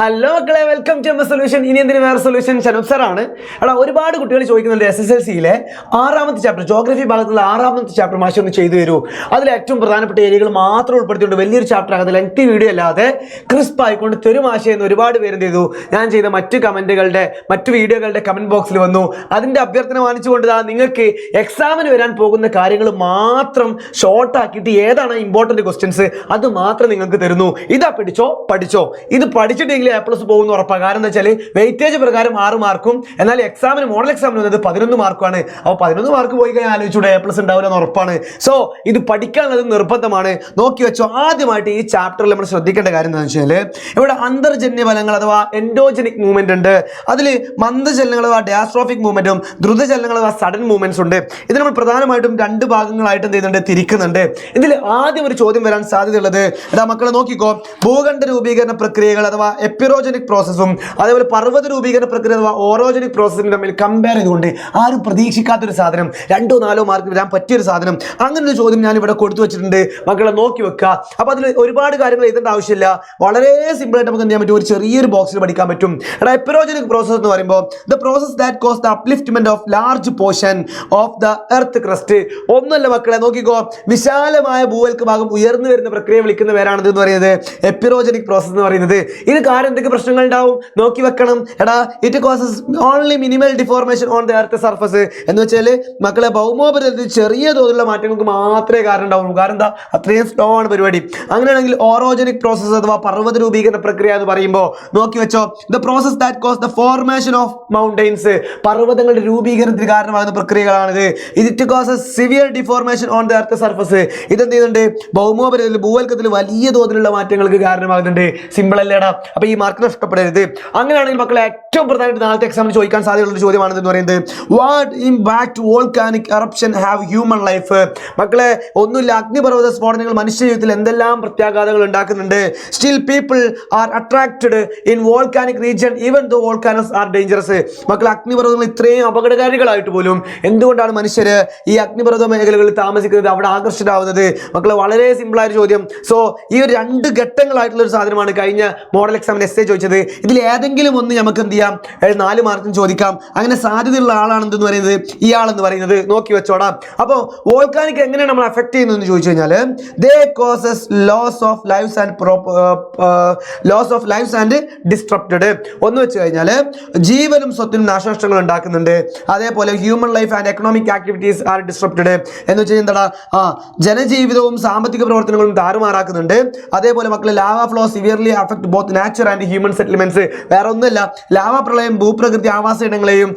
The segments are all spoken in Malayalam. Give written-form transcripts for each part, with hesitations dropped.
ഹലോ മക്കളെ, വെൽക്കം ടു എം സൊല്യൂഷൻ. ഇനി എന്തിനു വേറെ സൊല്യൂഷൻ? ഷനൂബ് സാറാണ്. എടാ, ഒരുപാട് കുട്ടികൾ ചോദിക്കുന്നുണ്ട് SSLCയിലെ 6ാമത്തെ ചാപ്റ്റർ, ജോഗ്രഫി ഭാഗത്തുള്ള 6ാമത്തെ ചാപ്റ്റർ മാഷി ഒന്ന് ചെയ്തു തരൂ. അതിൽ ഏറ്റവും പ്രധാനപ്പെട്ട ഏരിയകൾ മാത്രം ഉൾപ്പെടുത്തിയിട്ടുണ്ട്. വലിയൊരു ചാപ്റ്റർ ആകാതെ ലെങ്തി വീഡിയോ അല്ലാതെ ക്രിസ്പ് ആയിക്കൊണ്ട് തരും മാഷി എന്ന് ഒരുപാട് പേര് എന്ത് ചെയ്തു, ഞാൻ ചെയ്ത മറ്റു വീഡിയോകളുടെ കമന്റ് ബോക്സിൽ വന്നു. അതിന്റെ അഭ്യർത്ഥന മാനിച്ചുകൊണ്ട് നിങ്ങൾക്ക് എക്സാമിന് വരാൻ പോകുന്ന കാര്യങ്ങൾ മാത്രം ഷോർട്ട് ആക്കിയിട്ട് ഏതാണ് ഇമ്പോർട്ടന്റ് ക്വസ്റ്റ്യൻസ് അത് മാത്രം നിങ്ങൾക്ക് തരുന്നു. ഇതാ പഠിച്ചോ. ഇത് പഠിച്ചിട്ടെങ്കിൽ A+ പോകുന്ന ഉറപ്പാണ്. കാരണം എന്താ വെച്ചാൽ വെയിറ്റേജ് പ്രകാരം 6 മാർക്കും, എന്നാൽ എക്സാമിന് മോഡൽ എക്സാമിന് വന്നത് 11 മാർക്കാണ്. അപ്പോൾ 11 മാർക്ക് പോയി കഴിഞ്ഞാൽ ആലോചിച്ചൂടെ A+ ഉണ്ടാവില്ല എന്ന് ഉറപ്പാണ്. സോ ഇത് പഠിക്കാനുള്ളത് നിർബന്ധമാണ്. നോക്കി വെച്ചോ. ആദ്യമായിട്ട് ഈ ചാപ്റ്ററിൽ നമ്മൾ ശ്രദ്ധിക്കേണ്ട കാര്യം എന്താണെന്ന് വെച്ചാൽ ഇവിടെ അന്തർജന്യ ഫലങ്ങൾ അഥവാ എൻഡോജനിക് മൂവ്മെന്റ് ഉണ്ട്. അതിൽ മന്ദചലനങ്ങൾ അഥവാ ഡയാസ്ട്രോഫിക് മൂവ്മെന്റും ദ്രുതചലനങ്ങൾ അഥവാ സഡൻ മൂവ്മെന്റ്സ് ഉണ്ട്. ഇത് നമ്മൾ പ്രധാനമായിട്ടും 2 ഭാഗങ്ങളായിട്ട് എന്ത് ചെയ്യുന്നുണ്ട്, തിരിക്കുന്നുണ്ട്. ഇതിൽ ആദ്യം ഒരു ചോദ്യം വരാൻ സാധ്യതയുള്ളത്, മക്കളെ നോക്കിക്കോ, ഭൂഖണ്ഡ രൂപീകരണ പ്രക്രിയകൾ അഥവാ എപ്പിറോജനിക് പ്രോസസ്സും അതേപോലെ പർവ്വത രൂപീകരണ പ്രക്രിയ അഥവാ ഓറോജനിക് പ്രോസസ്സിനും തമ്മിൽ കമ്പയർ ചെയ്തുകൊണ്ട് ആരും പ്രതീക്ഷിക്കാത്തൊരു സാധനം, 2-4 മാർക്ക് വരാൻ പറ്റിയൊരു സാധനം, അങ്ങനെ ഒരു ചോദ്യം ഞാൻ ഇവിടെ കൊടുത്തു വെച്ചിട്ടുണ്ട്. മക്കളെ നോക്കി വെക്കുക. അപ്പോൾ അതിൽ ഒരുപാട് കാര്യങ്ങൾ എഴുതേണ്ട ആവശ്യമില്ല. വളരെ സിമ്പിൾ ആയിട്ട് നമുക്ക് എന്ത് ചെയ്യാൻ പറ്റും, ഒരു ചെറിയൊരു ബോക്സിൽ പഠിക്കാൻ പറ്റും. എപ്പിറോജനിക് പ്രോസസ് എന്ന് പറയുമ്പോൾ the process that cause the upliftment of large portion of the earth crust. ഒന്നല്ല മക്കളെ, നോക്കിക്കോ, വിശാലമായ ഭൂവൽക്ക ഭാഗം ഉയർന്നു വരുന്ന പ്രക്രിയ വിളിക്കുന്ന പേരാണ് എന്ന് പറയുന്നത് എപ്പിറോജനിക് പ്രോസസ് എന്ന് പറയുന്നത്. ഇത് കാരണം എന്തൊക്കെ പ്രശ്നങ്ങൾ ഉണ്ടാവും നോക്കി വെക്കണം. It causes only minimal deformation on the earth surface എന്ന് വെച്ചാൽ മക്കളെ ഭൗമോപരിതലത്തിൽ ചെറിയ തോതിലുള്ള മാറ്റങ്ങൾക്ക് മാത്രമേ കാരണം ഉണ്ടാവുള്ളൂ. കാരണം എന്താ, അത്രയും സ്ലോ ആണ് പരിപാടി. അങ്ങനെയാണെങ്കിൽ ഓറോജനിക് പ്രോസസ് അഥവാ പർവ്വത രൂപീകരണ പ്രക്രിയ എന്ന് പറയുമ്പോൾ നോക്കി വെച്ചോ, the process that cause the formation of mountains, പർവ്വതങ്ങളുടെ രൂപീകരണത്തിന് കാരണമാകുന്ന പ്രക്രിയകളാണിത്. It causes severe deformation on the earth surface. ഇതെന്ത് ചെയ്യുന്നുണ്ട്, ഭൗമോപരിതലത്തിൽ ഭൂവൽക്കത്തിൽ വലിയ തോതിലുള്ള മാറ്റങ്ങൾക്ക് കാരണമാകുന്നുണ്ട്. സിമ്പിൾ അല്ലേടാ. അപ്പൊ ഈ മാർക്ക് നഷ്ടപ്പെടരുത്. അങ്ങനെയാണെങ്കിൽ മക്കളെ ഏറ്റവും പ്രധാനമായിട്ട് നാളത്തെ എക്സാമിന് ചോദിക്കാൻ സാധ്യതയുള്ള ചോദ്യമാണെന്ന് പറയുന്നത്, what impact volcanic eruption have human life. മക്കളെ ഒന്നുമില്ല, അഗ്നിപർവ്വത സ്ഫോടനങ്ങൾ മനുഷ്യ ജീവിതത്തിൽ എന്തെല്ലാം പ്രത്യാഘാതങ്ങൾ ഉണ്ടാക്കുന്നുണ്ട്. Still people are attracted in volcanic region even though volcanoes are dangerous. മക്കളെ അഗ്നിപർവ്വതങ്ങൾ ഇത്രയും അപകടകാരികളായിട്ട് പോലും എന്തുകൊണ്ടാണ് മനുഷ്യര് ഈ അഗ്നിപർവ്വത മേഖലകളിൽ താമസിക്കുന്നത്, അവിടെ ആകർഷിതരാകുന്നത്? മക്കളെ വളരെ സിമ്പിൾ ആയ ചോദ്യം. സോ ഈ ഒരു 2 ഘട്ടങ്ങളായിട്ടുള്ള ഒരു സാധനമാണ് കഴിഞ്ഞ മോഡൽ എക്സാമിന് എസ്സേ ചോദിച്ചത്. ഇതിൽ ഏതെങ്കിലും ഒന്ന് നമുക്ക് എന്ത് ചെയ്യാം, 4 മാർക്കും ചോദിക്കാം. അങ്ങനെ സാധ്യതയുള്ള ആളാണ് എന്തെന്ന് പറയുന്നത്, ഇയാളെന്ന് പറയുന്നത്. നോക്കി വെച്ചോടാം. അപ്പോൾ വോൾക്കാനിക് എങ്ങനെയാണ് നമ്മൾ അഫക്ട് ചെയ്യുന്നതെന്ന് ചോദിച്ചു കഴിഞ്ഞാൽ they causes loss of lifes and disrupted. ഒന്ന് വെച്ച് കഴിഞ്ഞാൽ ജീവനും സ്വത്തിനും നാശനഷ്ടങ്ങൾ ഉണ്ടാക്കുന്നുണ്ട്. അതേപോലെ human life and economic activities are disrupted എന്ന് വെച്ച് കഴിഞ്ഞാൽ എന്താ, ജനജീവിതവും സാമ്പത്തിക പ്രവർത്തനങ്ങളും താറുമാറാക്കുന്നുണ്ട്. അതേപോലെ മക്കളെ lava flow severely affect both nature and human settlements. വേറെ ഒന്നുമില്ല, ലാവ പ്രളയം ഭൂപ്രകൃതി ആവാസ ഇടങ്ങളെയും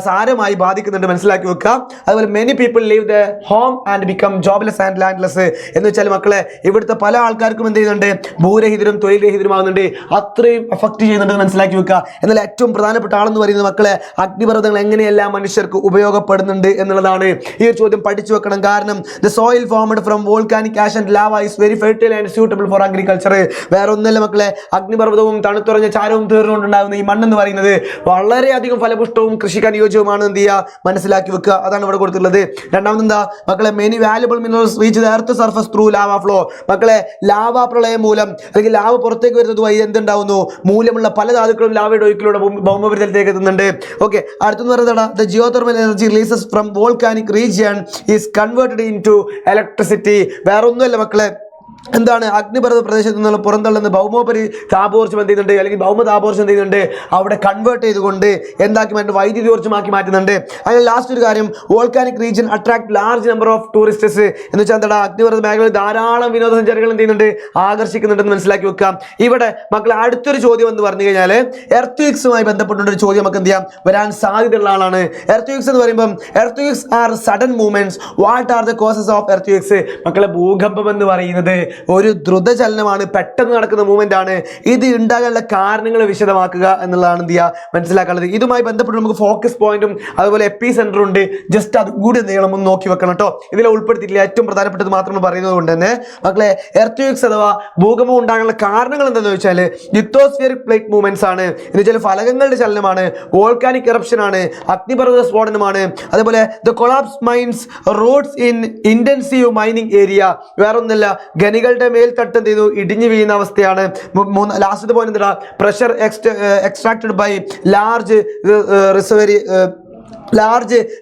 സാരമായി ബാധിക്കുന്നുണ്ട്, മനസ്സിലാക്കി വെക്കുക. അതുപോലെ many people leave the home and become jobless and landless എന്ന് വെച്ചാൽ മക്കളെ ഇവിടുത്തെ പല ആൾക്കാർക്കും എന്ത് ചെയ്യുന്നുണ്ട്, ഭൂരഹിതരും തൊഴിൽ രഹിതരുമാകുന്നുണ്ട്. അത്രയും അഫക്ട് ചെയ്യുന്നുണ്ട്, മനസ്സിലാക്കി വെക്കുക. എന്നാൽ ഏറ്റവും പ്രധാനപ്പെട്ട ആളെന്ന് പറയുന്നത് മക്കളെ അഗ്നിപർവ്വതങ്ങൾ എങ്ങനെയെല്ലാം മനുഷ്യർക്ക് ഉപയോഗപ്പെടുന്നുണ്ട് എന്നുള്ളതാണ്. ഈ ഒരു ചോദ്യം പഠിച്ചു വെക്കണം. കാരണം the soil formed from volcanic ash and lava is very fertile and suitable for agriculture. വേറെ ഒന്നല്ല മക്കളെ, അഗ്നിപർവ്വതവും തണുത്തുറഞ്ഞ ചാരവും തീർന്നുകൊണ്ടുണ്ടാകുന്ന ഈ മണ്ണെന്ന് പറയുന്നത് വളരെയധികം ഫലപുഷ്ടവും കൃഷിക്ക് അനുയോജ്യവുമാണ്. എന്ത് ചെയ്യുക, മനസ്സിലാക്കി വെക്കുക. അതാണ് ഇവിടെ കൊടുത്തിട്ടുള്ളത്. രണ്ടാമത് എന്താ മക്കളെ, many valuable minerals reach the earth surface through lava flow. മക്കളെ ലാവ പ്രളയം മൂലം അല്ലെങ്കിൽ ലാവ പുറത്തേക്ക് വരുന്നത് വഴി എന്തുണ്ടാവുന്നു, മൂല്യമുള്ള പല ധാതുക്കളും ലാവയുടെ ഒഴുക്കിലൂടെ ഭൗമോപരിതലത്തിലേക്ക് എത്തുന്നുണ്ട്. ഓക്കെ, അടുത്തെന്ന് പറയുന്നത് the geothermal energy releases from volcanic region is converted into electricity. വേറെ ഒന്നുമല്ല മക്കളെ, എന്താണ്, അഗ്നിപർവ്വത പ്രദേശത്ത് നിന്നുള്ള പുറന്തള്ളുന്ന ഭൗമോപരി താപോർജ്ജം എന്ത് ചെയ്യുന്നുണ്ട്, അല്ലെങ്കിൽ ഭൗമ താപോർജ്ജം എന്ത് ചെയ്യുന്നുണ്ട്, അവിടെ കൺവേർട്ട് ചെയ്തുകൊണ്ട് എന്താക്കി മാറ്റും, വൈദ്യുതി ഊർജ്ജമാക്കി മാറ്റുന്നുണ്ട്. അങ്ങനെ ലാസ്റ്റ് ഒരു കാര്യം, volcanic region attract large number of tourists എന്ന് വെച്ചാൽ എന്താ, അഗ്നിപർവ്വത മേഖലയിൽ ധാരാളം വിനോദസഞ്ചാരികൾ എന്ത് ചെയ്യുന്നുണ്ട്, ആകർഷിക്കുന്നുണ്ടെന്ന് മനസ്സിലാക്കി വെക്കാം. ഇവിടെ മക്കളെ അടുത്തൊരു ചോദ്യം എന്ന് പറഞ്ഞു കഴിഞ്ഞാൽ എർത്ത്ക്വേക്സുമായി ബന്ധപ്പെട്ടുള്ള ചോദ്യം നമുക്ക് എന്ത് ചെയ്യാം, വരാൻ സാധ്യതയുള്ള ആളാണ്. എർത്ത്ക്വേക്സ് എന്ന് പറയുമ്പോൾ earthquakes are sudden movements. What are the causes of earthquakes? മക്കളെ ഭൂകമ്പം എന്ന് പറയുന്നത് ഒരു ദ്രുതചലനമാണ്, പെട്ടെന്ന് നടക്കുന്ന മൂവ്മെന്റ് ആണ്. ഇത് ഉണ്ടാകാനുള്ള കാരണങ്ങൾ വിശദമാക്കുക എന്നുള്ളതാണ് എന്ത് ചെയ്യുക, മനസ്സിലാക്കാനുള്ളത്. ഇതുമായി ബന്ധപ്പെട്ട് നമുക്ക് ഫോക്കസ് പോയിന്റും അതുപോലെ എപ്പി സെന്ററും ഉണ്ട്. ജസ്റ്റ് അത് കൂടി എന്ത് ചെയ്യണം, ഒന്ന് നോക്കി വെക്കണം കേട്ടോ. ഇതിൽ ഉൾപ്പെടുത്തിയിട്ടില്ല, ഏറ്റവും പ്രധാനപ്പെട്ടത് മാത്രം പറയുന്നത് കൊണ്ട് തന്നെ മക്കളെ എർത്ത്ക്വേക്സ് അഥവാ ഭൂകമ്പം ഉണ്ടാകാനുള്ള കാരണങ്ങൾ എന്താണെന്ന് വെച്ചാൽ ലിത്തോസ്ഫിയറിക് പ്ലേറ്റ് മൂവ്മെന്റ്സ് ആണ്. എന്ന് വെച്ചാൽ ഫലകങ്ങളുടെ ചലനമാണ്, വോൾക്കാനിക് എറപ്ഷൻ ആണ്, അഗ്നിപർവ്വത സ്ഫോടനമാണ്. അതേപോലെ the collapse mines roads in intensive mining area. വേറൊന്നല്ല, ഖനിക ഖനികളുടെ മേൽത്തട്ട് എന്ത് ചെയ്യുന്നു, ഇടിഞ്ഞു വീഴുന്ന അവസ്ഥയാണ്. ലാസ്റ്റ് പോയിന്റ് എന്താ, pressure extracted by large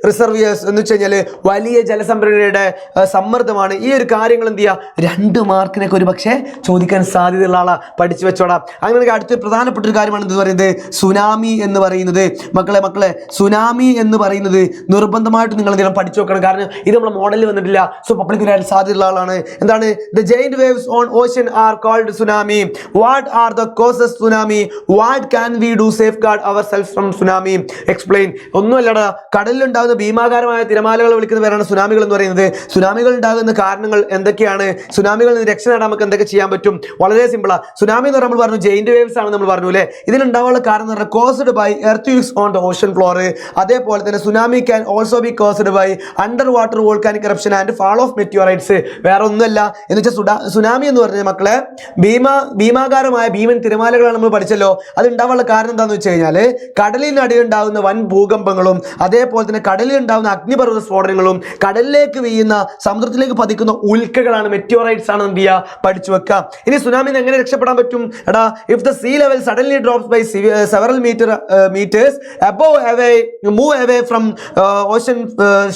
reservoirs എന്ന് വെച്ച് കഴിഞ്ഞാൽ വലിയ ജലസംഭരണിയുടെ സമ്മർദ്ദമാണ്. ഈ ഒരു കാര്യങ്ങൾ എന്ത് ചെയ്യുക, 2 മാർക്കിനൊക്കെ ഒരു പക്ഷേ ചോദിക്കാൻ സാധ്യതയുള്ള ആളാ, പഠിച്ചു വെച്ചോടാം. അങ്ങനെ അടുത്ത പ്രധാനപ്പെട്ട ഒരു കാര്യമാണ് എന്ത് പറയുന്നത്, സുനാമി എന്ന് പറയുന്നത്. മക്കളെ സുനാമി എന്ന് പറയുന്നത് നിർബന്ധമായിട്ട് നിങ്ങൾ എന്തെങ്കിലും പഠിച്ചു വെക്കണം. കാരണം ഇത് നമ്മളെ മോഡലിൽ വന്നിട്ടില്ല. സോ പബ്ലിക് വരാൻ സാധ്യതയുള്ള ആളാണ്. എന്താണ്, the giant waves on ocean are called tsunami. What are the causes tsunami? What can we do safeguard our self from tsunami? Explain. ഒന്നുമല്ലടാ, കടലിലുണ്ടാകുന്ന ഭീമാകാരമായ തിരമാലകൾ വിളിക്കുന്ന പേരാണ് സുനാമികൾ എന്ന് പറയുന്നത്. സുനാമികൾ ഉണ്ടാകുന്ന കാരണങ്ങൾ എന്തൊക്കെയാണ്, സുനാമികളിൽ നിന്ന് രക്ഷ നേടാൻ നമുക്ക് എന്തൊക്കെ ചെയ്യാൻ പറ്റും? വളരെ സിമ്പിളാ. സുനാമി എന്ന് നമ്മൾ പറഞ്ഞു ജെയിന്റ് വേവ്സ് ആണ് നമ്മൾ പറഞ്ഞു അല്ലേ. ഇതിനുണ്ടാവാനുള്ള കാരണം എന്ന് പറഞ്ഞാൽ caused by earthquakes on the ocean floor. അതേപോലെ തന്നെ tsunami can also be caused by underwater volcanic eruption and fall of meteorites. വേറെ ഒന്നുമല്ല എന്ന് വെച്ചാൽ സുനാമി എന്ന് പറഞ്ഞാൽ മക്കളെ ഭീമാകാരമായ ഭീമൻ തിരമാലകളാണ് നമ്മൾ പഠിച്ചല്ലോ. അത് ഉണ്ടാവാനുള്ള കാരണം എന്താണെന്ന് വെച്ച് കഴിഞ്ഞാൽ കടലിനടിയിലുണ്ടാകുന്ന വൻ ഭൂകമ്പങ്ങളും അതേപോലെ തന്നെ കടലിൽ ഉണ്ടാകുന്ന അഗ്നിപർവ്വത സ്ഫോടനങ്ങളും കടലിലേക്ക് വീഴുന്ന സമുദ്രത്തിലേക്ക് പതിക്കുന്ന ഉൽക്കകളാണ്, മെറ്റിയോറൈറ്റ്സ് ആണ് എന്ത് ചെയ്യുക, പഠിച്ചു വെക്കുക. ഇനി സുനാമിന്ന് എങ്ങനെ രക്ഷപ്പെടാൻ പറ്റും? എടാ, if the sea level suddenly drops by several metres move away from ocean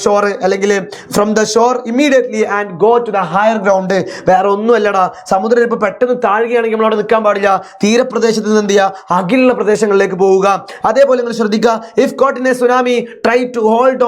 shore അല്ലെങ്കിൽ from the shore immediately and go to the higher ground. വേറെ ഒന്നുമല്ലടാ, സമുദ്രം ഇപ്പോൾ പെട്ടെന്ന് താഴുകയാണെങ്കിൽ നമ്മൾ അവിടെ നിൽക്കാൻ പാടില്ല. തീരപ്രദേശത്ത് നിന്ന് എന്ത് ചെയ്യുക, അകലുള്ള പ്രദേശങ്ങളിലേക്ക് പോവുക. അതേപോലെ നിങ്ങൾ ശ്രദ്ധിക്കുക, if caught in a tsunami try to hold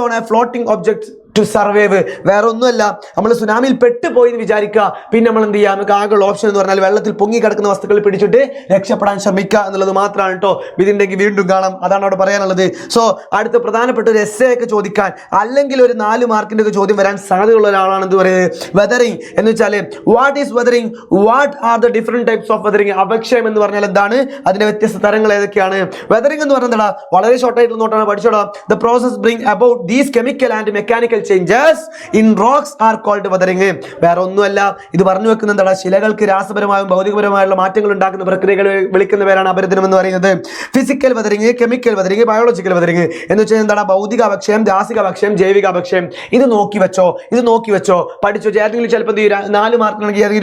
on a floating object to survive. വേറെ ഒന്നുമല്ല, നമ്മൾ സുനാമിയിൽ പെട്ടുപോയി എന്ന് വിചാരിക്കുക. പിന്നെ നമ്മൾ എന്ത് ചെയ്യുക, നമുക്ക് ആകെയുള്ള ഓപ്ഷൻ എന്ന് പറഞ്ഞാൽ വെള്ളത്തിൽ പൊങ്ങി കിടക്കുന്ന വസ്തുക്കൾ പിടിച്ചിട്ട് രക്ഷപ്പെടാൻ ശ്രമിക്കുക എന്നുള്ളത് മാത്രമാണ് കേട്ടോ. ഇതിൻ്റെങ്കിൽ വീണ്ടും കാണാം, അതാണ് അവിടെ പറയാനുള്ളത്. സോ അടുത്ത പ്രധാനപ്പെട്ട ഒരു എസ്സേ ഒക്കെ ചോദിക്കാൻ അല്ലെങ്കിൽ ഒരു 4 മാർക്കിൻ്റെ ഒക്കെ ചോദ്യം വരാൻ സാധ്യതയുള്ള ഒരാളാണ് എന്ത് പറയുന്നത്, വെതറിങ് എന്ന് വെച്ചാൽ what is weathering, what are the different types of weathering. അപക്ഷയം എന്ന് പറഞ്ഞാൽ എന്താണ്, അതിന്റെ വ്യത്യസ്ത തരങ്ങൾ ഏതൊക്കെയാണ്? വെതറിങ് എന്ന് പറഞ്ഞാൽ എന്താ, വളരെ ഷോർട്ട് ആയിട്ട് നോട്ടാണ് പഠിച്ചോടാ. The process bring about these chemical and mechanical changes in rocks are called weathering. വേറെ ഒന്നുമല്ല, ഇത് പറഞ്ഞു വെക്കുന്ന എന്താണ്, ശിലകൾക്ക് രാസപരമായും ഭൗതികപരമായുള്ള മാറ്റങ്ങൾ ഉണ്ടാക്കുന്ന പ്രക്രിയകൾ വിളിക്കുന്ന പേരാണ് അപരദനം എന്ന് പറയുന്നത്. Physical weathering, chemical weathering, biological weathering എന്ന് വെച്ചാൽ എന്താണ്, ഭൗതിക അപക്ഷയം, രാസിക അപക്ഷയം, ജൈവിക അപക്ഷയം. ഇത് നോക്കി വെച്ചോ, പഠിച്ചോ. ഏതെങ്കിലും ചിലപ്പോൾ 4 മാർക്കിനാണെങ്കിൽ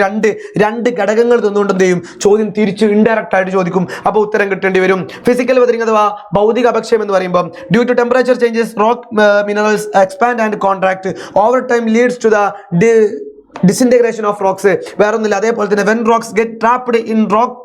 രണ്ട് ഘടകങ്ങൾ തന്നുകൊണ്ട് എന്ത് ചെയ്യും, ചോദ്യം തിരിച്ച് ഇൻഡയറക്റ്റ് ആയിട്ട് ചോദിക്കും. അപ്പോൾ ഉത്തരം കിട്ടേണ്ടി വരും. ഫിസിക്കൽ വെതറിങ് അഥവാ ഭൗതിക അപക്ഷയം എന്ന് പറയുമ്പോൾ due to temperature changes rock minerals expand and contract over time leads to the disintegration of rocks. വേറെ ഒന്നുമില്ല. അതേപോലെ തന്നെ when rocks get trapped in rock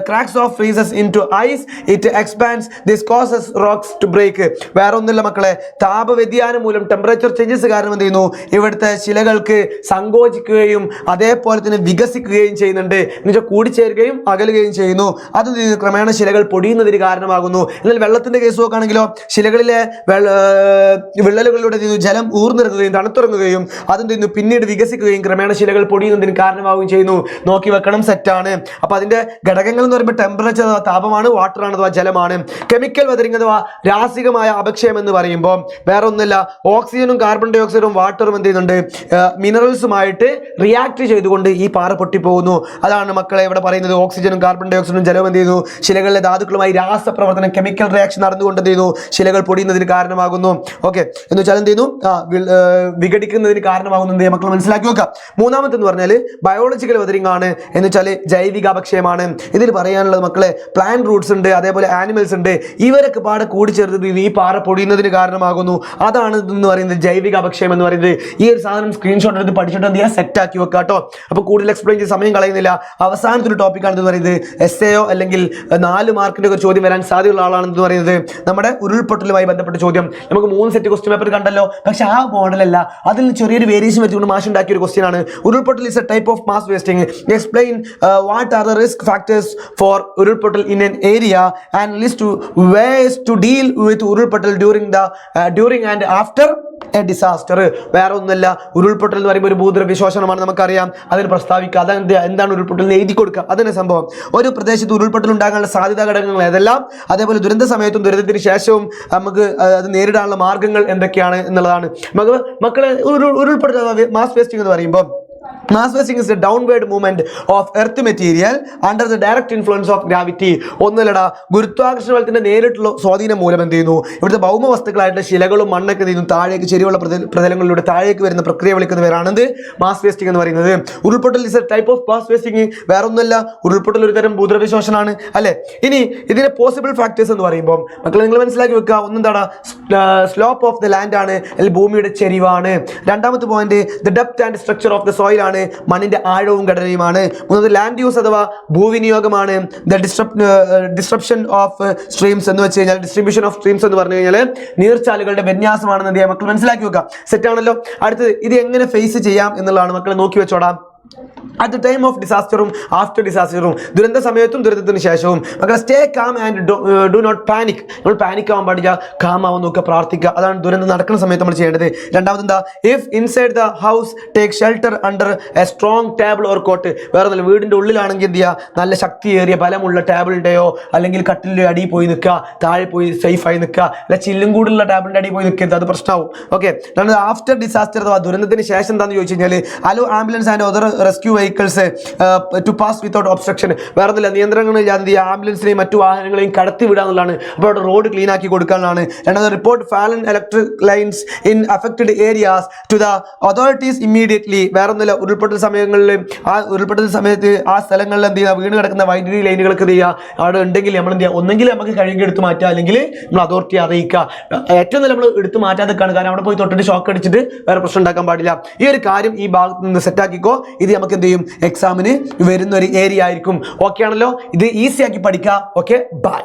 cracks of freezes into ice, it expands. This causes rocks to break. വേറെ ഒന്നുമില്ല മക്കളെ, താപവ്യതിയാനം മൂലം ടെമ്പറേച്ചർ ചേഞ്ചസ് കാരണം എന്ത് ചെയ്യുന്നു, ഇവിടുത്തെ ശിലകൾക്ക് സങ്കോചിക്കുകയും അതേപോലെ തന്നെ വികസിക്കുകയും ചെയ്യുന്നുണ്ട്. എന്നുവെച്ചാൽ കൂടിച്ചേരുകയും അകലുകയും ചെയ്യുന്നു. അത് ക്രമേണ ശിലകൾ പൊടിയുന്നതിന് കാരണമാകുന്നു. എന്നാൽ വെള്ളത്തിന്റെ കേസ് നോക്കുകയാണെങ്കിലോ, ശിലകളിലെ വിള്ളലുകളിലൂടെ ജലം ഊർന്നിറങ്ങുകയും തണുത്തിറങ്ങുകയും അതെന്ത് പിന്നീട് വികസിക്കുകയും ക്രമേണ ശിലകൾ പൊടിയുന്നതിന് കാരണമാവുകയും ചെയ്യുന്നു. നോക്കി വെക്കണം, സെറ്റാണ്. അപ്പൊ അതിന്റെ ഘടകങ്ങൾ എന്ന് പറയുമ്പോൾ ടെമ്പറേച്ചർ അഥവാ താപമാണ്, വാട്ടർ ആണ് അഥവാ ജലമാണ്. കെമിക്കൽ വെതറിങ് അഥവാ രാസികമായ അപക്ഷയം എന്ന് പറയുമ്പോൾ വേറെ ഒന്നുമില്ല, ഓക്സിജനും കാർബൺ ഡൈ ഓക്സൈഡും വാട്ടറും എന്ത് ചെയ്യുന്നുണ്ട്, മിനറൽസുമായിട്ട് റിയാക്ട് ചെയ്തുകൊണ്ട് ഈ പാറ പൊട്ടിപ്പോകുന്നു. അതാണ് മക്കളെ ഇവിടെ പറയുന്നത്. ഓക്സിജനും കാർബൺ ഡൈ ഓക്സൈഡും ജലവും എന്ത് ചെയ്യുന്നു, ശിലകളിലെ ധാതുക്കളുമായി രാസപ്രവർത്തനം, കെമിക്കൽ റിയാക്ഷൻ നടന്നുകൊണ്ട് എന്ത് ചെയ്യുന്നു, ശിലകൾ പൊടിയുന്നതിന് കാരണമാകുന്നു. ഓക്കെ, എന്ന് വെച്ചാൽ എന്ത് ചെയ്യുന്നു, വിഘടിക്കുന്നതിന് കാരണമാകുന്നത് മക്കൾ മനസ്സിലാക്കി വെക്കാം. മൂന്നാമത്തെ എന്ന് പറഞ്ഞാൽ ബയോളജിക്കൽ വെതറിങ് ആണ്. എന്ന് വെച്ചാൽ ജൈവിക അപക്ഷയമാണ്. ഇതിൽ പറയാനുള്ളത് മക്കളെ, പ്ലാന്റ് റൂട്ട്സ് ഉണ്ട്, അതേപോലെ ആനിമൽസ് ഉണ്ട്. ഇവരൊക്കെ പാടെ കൂടിച്ചേർത്ത് ഈ പാറ പൊടിയുന്നതിന് കാരണമാകുന്നു. അതാണ് എന്ന് പറയുന്നത് ജൈവിക അപക്ഷയം എന്ന് പറയുന്നത്. ഈ ഒരു സാധനം സ്ക്രീൻഷോട്ട് എടുത്ത് പഠിച്ചിട്ട് എന്ത് ചെയ്യാൻ, സെറ്റ് ആക്കി വെക്കാം കേട്ടോ. അപ്പോൾ കൂടുതൽ എക്സ്പ്ലെയിൻ ചെയ്ത് സമയം കളയുന്നില്ല. അവസാനത്തെ ഒരു ടോപ്പിക്കാണ് എന്ന് പറയുന്നത് എസ്സേയോ അല്ലെങ്കിൽ 4 മാർക്കിന്റെ ഒരു ചോദ്യം വരാൻ സാധ്യതയുള്ള ആളാണെന്ന് പറയുന്നത് നമ്മുടെ ഉരുൾപൊട്ടലുമായി ബന്ധപ്പെട്ട ചോദ്യം. നമുക്ക് 3 സെറ്റ് ക്വസ്റ്റ്യൻ പേപ്പർ കണ്ടല്ലോ, പക്ഷെ ആ മോഡലല്ല, അതിൽ ചെറിയൊരു വേരിയേഷൻ വെച്ചുകൊണ്ട് മാഷ് ഉണ്ടാക്കിയ ഒരു ക്വസ്റ്റ്യൻ ആണ്. ഉരുൾപൊട്ടൽ is a type of mass wasting. Explain what are the risk factors for ഉരുൾപൊട്ടൽ in an area and list ways to deal with ഉരുൾപൊട്ടൽ during and after a disaster. വേറെ ഒന്നുമല്ല, ഉരുൾപൊട്ടൽ എന്ന് പറയുമ്പോൾ ഒരു ഭൂദ്രവ്യ ശോഷണമാണ്, നമുക്കറിയാം. അതിന് പ്രസ്താവിക്കുക, അതെന്ത് എന്താണ് ഉരുൾപൊട്ടൽ എഴുതി കൊടുക്കുക, അതിന് സംഭവം. ഒരു പ്രദേശത്ത് ഉരുൾപൊട്ടൽ ഉണ്ടാകാനുള്ള സാധ്യതാ ഘടകങ്ങൾ ഏതെല്ലാം, അതേപോലെ ദുരന്ത സമയത്തും ദുരന്തത്തിന് ശേഷവും നമുക്ക് അത് നേരിടാനുള്ള മാർഗങ്ങൾ എന്തൊക്കെയാണ് എന്നുള്ളതാണ്. മക്കളെ, ഉരുൾപൊട്ടൽ മാസ് വേസ്റ്റിംഗ് എന്ന് പറയുമ്പോൾ Mass wasting is the downward movement of earth material under the direct influence of gravity. ഒന്നല്ലടാ, ഗുരുത്വാകർഷണ ബലത്തിന്റെ നേരിട്ടുള്ള സ്വാധീനം മൂലം എന്ത് ചെയ്യുന്നു, ഇവിടുത്തെ ഭൗമ വസ്തുക്കളായിട്ടുള്ള ശിലകളും മണ്ണൊക്കെ ചെയ്യുന്നു താഴേക്ക് ചെരിവുള്ള പ്രതലങ്ങളിലൂടെ താഴേക്ക് വരുന്ന പ്രക്രിയ വിളിക്കുന്ന പേരാണെന്ത് മാസ് വേസ്റ്റിംഗ് എന്ന് പറയുന്നത്. ഉരുൾപൊട്ടൽ is A type of mass wasting. വേറെ ഒന്നുമല്ല, ഉരുൾപൊട്ടൽ ഒരു തരം ഭൂദ്രവ്യ ശോഷനാണ് അല്ലെ. ഇനി ഇതിന്റെ പോസിബിൾ ഫാക്ടേഴ്സ് എന്ന് പറയുമ്പോൾ മക്കളെ നിങ്ങൾ മനസ്സിലാക്കി വെക്കുക. ഒന്നെന്താണ്, സ്ലോപ്പ് ഓഫ് ദ ലാൻഡ് ആണ്, അല്ലെങ്കിൽ ഭൂമിയുടെ ചെരിവാണ്. രണ്ടാമത്തെ point the depth and structure of the soil ആണ്, മണ്ണിന്റെ ആഴവും ഘടനയുമാണ്. മൂന്നാമത് ലാൻഡ് യൂസ് അഥവാ ഭൂവിനിയോഗമാണ്. ദ ഡിസ്ട്രപ്ഷൻ ഓഫ് സ്ട്രീംസ് എന്ന് വെച്ച് കഴിഞ്ഞാൽ, ഡിസ്ട്രിബ്യൂഷൻ ഓഫ് സ്ട്രീംസ് എന്ന് പറഞ്ഞു കഴിഞ്ഞാൽ നീർച്ചാലുകളുടെ വിന്യാസമാണെന്ന് മക്കൾ മനസ്സിലാക്കി വെക്കുക. സെറ്റ് ആണല്ലോ. അടുത്തത് ഇത് എങ്ങനെ ഫേസ് ചെയ്യാം എന്നുള്ളതാണ് മക്കളെ നോക്കി വെച്ചോടാം. At the time of disasterum, after disasterum, ദുരന്ത സമയത്തും ദുരന്തത്തിന് ശേഷവും മക്കളെ stay calm and do not panic. നമ്മൾ പാനിക് ആവാൻ പാടില്ല, കാം ആവാൻ നോക്കുക, പ്രാർത്ഥിക്കുക. അതാണ് ദുരന്തം നടക്കുന്ന സമയത്ത് നമ്മൾ ചെയ്യേണ്ടത്. രണ്ടാമത് എന്താ, if inside the house take shelter under a strong table or cot. വേറെ നല്ല വീടിന്റെ ഉള്ളിലാണെങ്കിൽ എന്ത് ചെയ്യുക, നല്ല ശക്തിയേറിയ ബലമുള്ള ടേബിളിന്റെയോ അല്ലെങ്കിൽ കട്ടിലിന്റെ അടിയിൽ പോയി നിൽക്കുക, താഴെ പോയി സേഫായി നിൽക്കുക. അല്ല ചില്ലും കൂടുള്ള ടേബിളിന്റെ അടിയിൽ പോയി നിൽക്കരുത്, അത് പ്രശ്നമാവും. ഓക്കെ. ആഫ്റ്റർ ഡിസാസ്റ്റർ അഥവാ ദുരന്തത്തിന് ശേഷം എന്താണെന്ന് ചോദിച്ചു കഴിഞ്ഞാൽ, allow ambulance and other rescue vehicles to pass without obstruction. വേറെ ഒന്നുമില്ല, നിയന്ത്രണങ്ങളില്ലാതെ ഈ ആംബുലൻസിനെയും മറ്റു വാഹനങ്ങളെയും കടത്തി വിടാന്നുള്ളതാണ്. അപ്പോൾ അവിടെ റോഡ് ക്ലീൻ ആക്കി കൊടുക്കാനാണ്. രണ്ടാമത് report fallen electric lines in affected areas to the authorities immediately. വേറെ ഒന്നുമില്ല, ഉരുൾപൊട്ടൽ സമയത്ത് ആ സ്ഥലങ്ങളിൽ എന്ത് ചെയ്യുക, വീണ് കിടക്കുന്ന വൈദ്യുതി ലൈനുകൾക്ക് എന്ത് ചെയ്യുക, അവിടെ ഉണ്ടെങ്കിൽ നമ്മൾ എന്ത് ചെയ്യുക, ഒന്നെങ്കിൽ നമുക്ക് കഴുകി എടുത്ത് മാറ്റുക, അല്ലെങ്കിൽ നമ്മൾ അതോറിറ്റിയെ അറിയിക്കുക. ഏറ്റവും നല്ല നമ്മൾ എടുത്ത് മാറ്റാതൊക്കെയാണ്, കാരണം അവിടെ പോയി തൊട്ടിട്ട് ഷോക്ക് അടിച്ചിട്ട് വേറെ പ്രശ്നം ഉണ്ടാക്കാൻ പാടില്ല. ഈ ഒരു കാര്യം ഈ ഭാഗത്ത് നിന്ന് സെറ്റാക്കിക്കോ. ഇത് നമുക്ക് എന്ത് ചെയ്യും, എക്സാമിന് വരുന്ന ഒരു ഏരിയ ആയിരിക്കും. ഓക്കെ ആണല്ലോ, ഇത് ഈസി ആക്കി പഠിക്കാം. Okay, by.